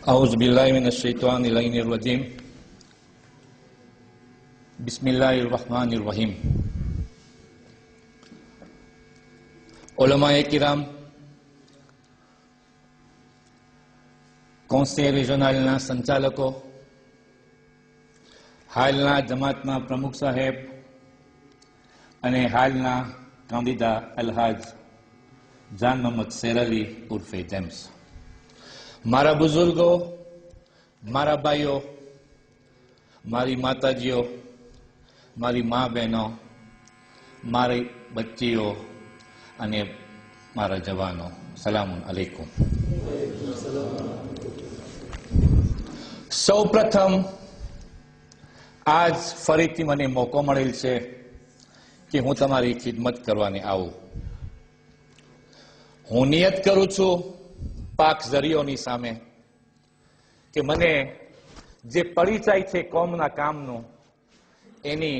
أعوذ بالله من الشيطان اللعين الرجيم بسم الله الرحمن الرحيم Ulama kiram conseil régionalના સંચાલકો હાલના જમાતના પ્રમુખ સાહેબ અને હાલના કાંદીદા અલહાજ જાન મોહમ્મદ શેર અલી ઉર્ફે જેમ્સ, મારા બુઝુર્ગો, મારા ભાઈઓ, મારી માતાજીઓ, મારી મા બહેનો, મારી બચ્ચીઓ અને મારા જવાનો, સલામુન અલૈકુમ. સૌ પ્રથમ આજ ફરીથી મને મોકો મળેલ છે કે હું તમારી ખિદમત કરવાને આવું. હું નિયત કરું છું પાક ઝરીઓની સામે કે મને જે પરિચય છે કોમના કામનો એની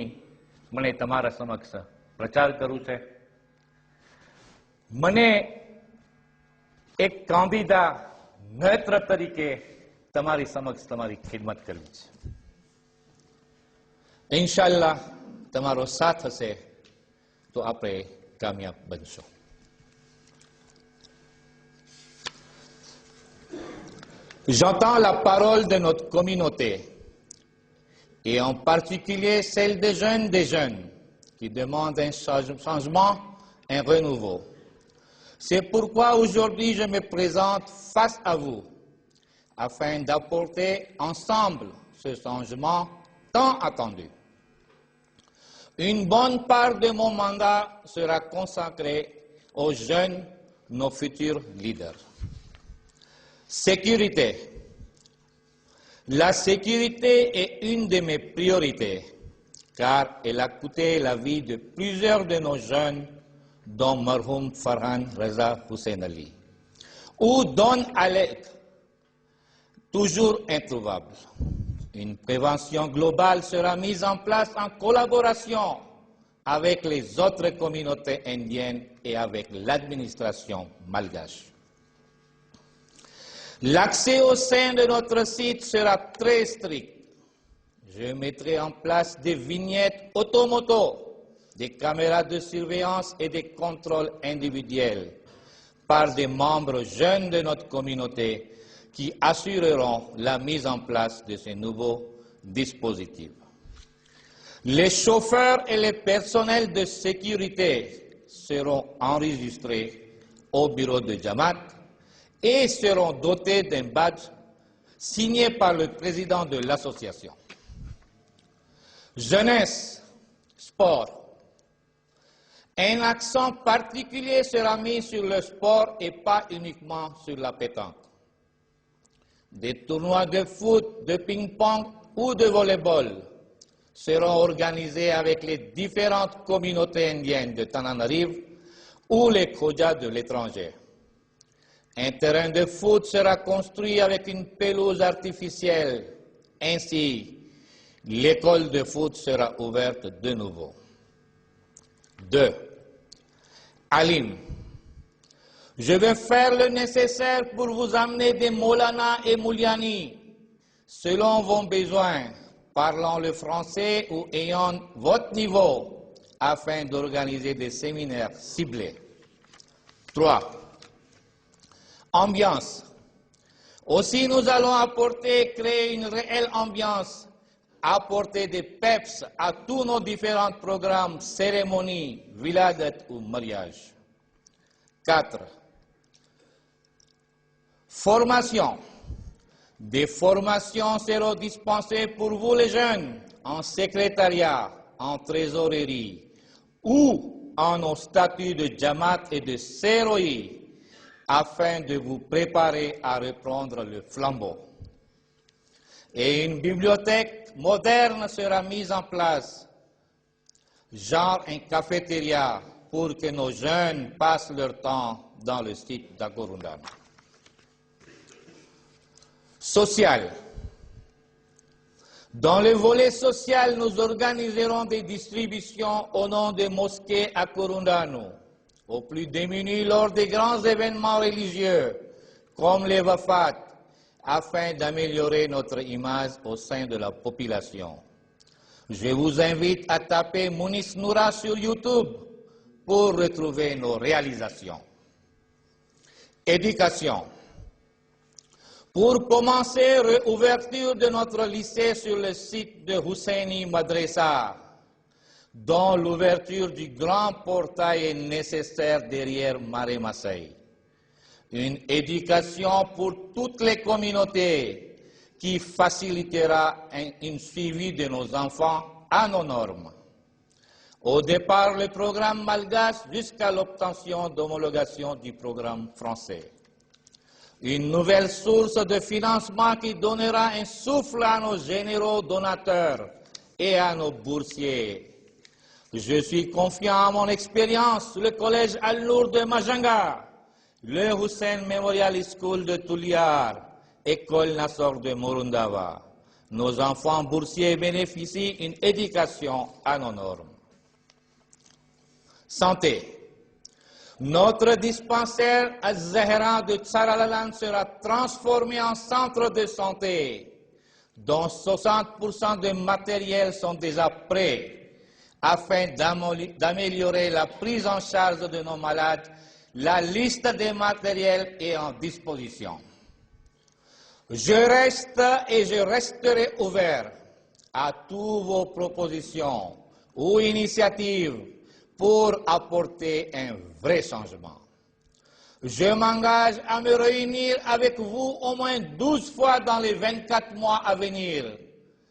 મને તમારા સમક્ષ પ્રચાર કરવું છે. મને એક કાંદીદા નેત્ર તરીકે તમારી સમક્ષ તમારી ખિદમત કરવી છે. ઇન્શાઅલ્લાહ તમારો સાથ હશે તો આપણે કામયાબ બનશું. J'entends la parole de notre communauté, et en particulier celle des jeunes qui demandent un changement, un renouveau. C'est pourquoi aujourd'hui je me présente face à vous, afin d'apporter ensemble ce changement tant attendu. Une bonne part de mon mandat sera consacrée aux jeunes, nos futurs leaders. Sécurité. La sécurité est une de mes priorités, car elle a coûté la vie de plusieurs de nos jeunes, dont Marhoum Farhan Reza Hussein Ali, ou Don Alek, toujours introuvable. Une prévention globale sera mise en place en collaboration avec les autres communautés indiennes et avec l'administration malgache. L'accès au sein de notre site sera très strict. Je mettrai en place des vignettes automoto, des caméras de surveillance et des contrôles individuels par des membres jeunes de notre communauté qui assureront la mise en place de ces nouveaux dispositifs. Les chauffeurs et les personnels de sécurité seront enregistrés au bureau de Jamaat et seront dotés d'un badge signé par le président de l'association. Jeunesse, sport. Un accent particulier sera mis sur le sport et pas uniquement sur la pétanque. Des tournois de foot, de ping-pong ou de volley-ball seront organisés avec les différentes communautés indiennes de Tananarive ou les Khojas de l'étranger. Un terrain de foot sera construit avec une pelouse artificielle. Ainsi, l'école de foot sera ouverte de nouveau. 2. Alim. Je vais faire le nécessaire pour vous amener des Maulana et Mouliani, selon vos besoins, parlant le français ou ayant votre niveau, afin d'organiser des séminaires ciblés. 3. Ambiance. Aussi, nous allons créer une réelle ambiance, apporter des peps à tous nos différents programmes, cérémonies, wiladat ou mariage. 4. Formation. Des formations seront dispensées pour vous les jeunes en secrétariat, en trésorerie ou en nos statuts de Jamaat et de Seroi, afin de vous préparer à reprendre le flambeau. Et une bibliothèque moderne sera mise en place, genre un cafétéria, pour que nos jeunes passent leur temps dans le site d'Agorundan. Social. Dans le volet social, nous organiserons des distributions au nom des mosquées à Korundano, aux plus démunis lors des grands événements religieux, comme les wafat, afin d'améliorer notre image au sein de la population. Je vous invite à taper Mounis Noura sur YouTube pour retrouver nos réalisations. Éducation. Pour commencer, réouverture de notre lycée sur le site de Husseini Madrasa, dont l'ouverture du grand portail est nécessaire derrière Maré Massaï. Une éducation pour toutes les communautés qui facilitera un suivi de nos enfants à nos normes. Au départ, le programme malgache jusqu'à l'obtention d'homologation du programme français. Une nouvelle source de financement qui donnera un souffle à nos généraux donateurs et à nos boursiers. Je suis confiant à mon expérience, le collège Al-Nour de Majanga, le Hussein Memorial School de Touliar, École Nassor de Morundava. Nos enfants boursiers bénéficient d'une éducation à nos normes. Santé. Notre dispensaire Al-Zahra de Tsaralalan sera transformé en centre de santé, dont 60% de matériels sont déjà prêts, afin d'améliorer la prise en charge de nos malades. La liste des matériels est en disposition. Je reste et je resterai ouvert à toutes vos propositions ou initiatives pour apporter un vrai changement. Je m'engage à me réunir avec vous au moins 12 fois dans les 24 mois à venir,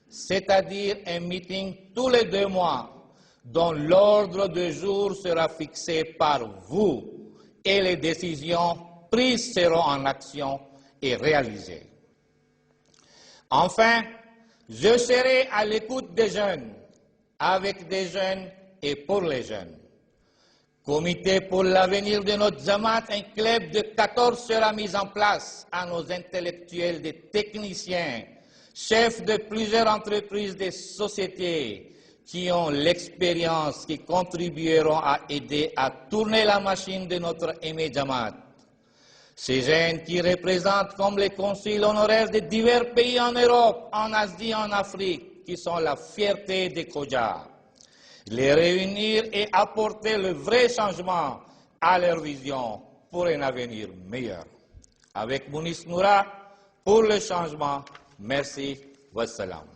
c'est-à-dire un meeting tous les 2 mois, dont l'ordre de jour sera fixé par vous et les décisions prises seront en action et réalisées. Enfin, je serai à l'écoute des jeunes, avec des jeunes et pour les jeunes. Comité pour l'avenir de notre Jamaat, un club de 14 sera mis en place à nos intellectuels, des techniciens, chefs de plusieurs entreprises, des sociétés qui ont l'expérience, qui contribueront à aider à tourner la machine de notre aimé Jamaat. Ces jeunes qui représentent comme les consuls honoraires de divers pays en Europe, en Asie, en Afrique, qui sont la fierté des Kodja. Les réunir et apporter le vrai changement à leur vision pour un avenir meilleur. Avec Mounis Noura, pour le changement, merci, wassalam.